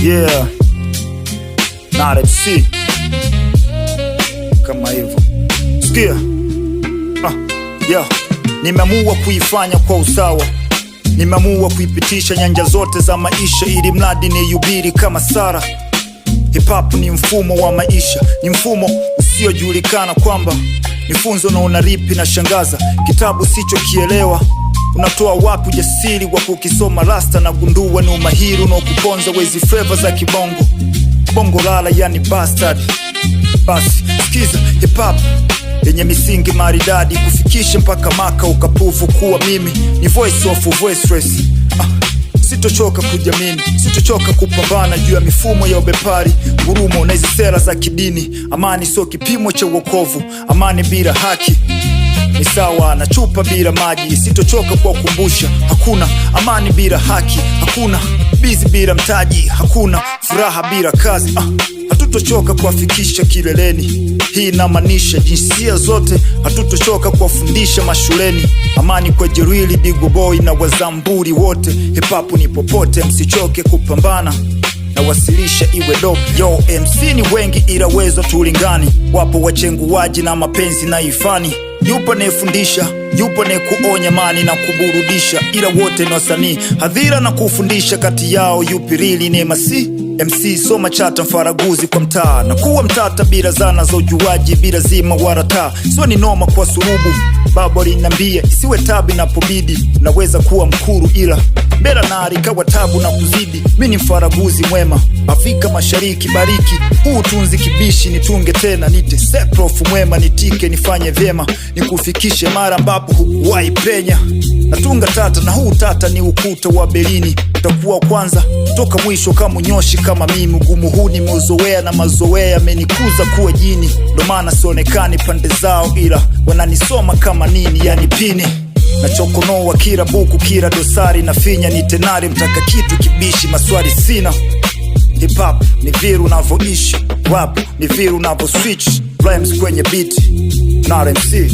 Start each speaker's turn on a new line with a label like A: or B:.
A: Yeah, Nara MC kama hivyo. Sikia, yeah. Nimeamua kuifanya kwa usawa, nimeamua kuipitisha nyanja zote za maisha, ili mradi nihubiri kama Sara. Hip hop ni mfumo wa maisha, ni mfumo usiojulikana, kwamba ni funzo na unaripi na shangaza. Kitabu sicho kielewa, unatoa wapi ujasiri wa kukisoma? Rasta na gundua ni umahiri unaokuponza wezi flavor za kibongo, bongo lala yani bastard. Basi sikiza hip hop yenye misingi maridadi, kufikisha mpaka maka ukapufu kuwa mimi ni voice of voiceless. Sitochoka kujamini, sitochoka kupambana juu ya mifumo ya ubepari, ngurumo na hizi sera za kidini. Amani sio kipimo cha wokovu, amani bila haki ni sawa na chupa bila maji. Sitochoka kwa kukumbusha, hakuna amani bila haki, hakuna bizi bila mtaji, hakuna furaha bila kazi. Hatutochoka kuwafikisha kileleni, hii inamaanisha jinsia zote. Hatutochoka kuwafundisha mashuleni, amani kwa Jerili, Digo Boy na Wazamburi wote. Hip hop ni popote, msichoke kupambana na wasilisha iwe dope. Yo, MC ni wengi ila wezo tulingani, wapo wachenguaji na mapenzi na ifani. Yupo anayefundisha, yupo anayekuonya mani na kuburudisha, ila wote ni wasanii hadhira na kufundisha. Kati yao yupi really ni MC? Soma chata mfaraguzi kwa mtaa, na kuwa mtata bila zana za ujuaji, bila zima warata. Sio ni noma kwa surubu, babo linambia isiwe tabu inapobidi. Unaweza kuwa mkuru ila mbela nari kawa tabu na kuzidi. Mimi ni mfaraguzi mwema, Afrika Mashariki bariki. Huu tunzi kibishi nitunge tena, nite seprofu mwema, nitike nifanye vyema, nikufikishe mara ambapo hukuwahi penya. Natunga tata na huu tata ni ukuta wa Berlini, utakuwa kwanza toka mwisho kama nyoshi kama mimi. Ugumu huu nimeuzoea na mazoea yamenikuza kuwa jini, ndo maana sionekani pande zao ila wananisoma kama nini, yani pini. Na chokonoa kila buku kila dosari na finya, ni tenari mtaka kitu kibishi, maswali sina. Hip hop ni viru unavyoishi, rap ni viru unavyo switch rhymes kwenye beat. Nara MC.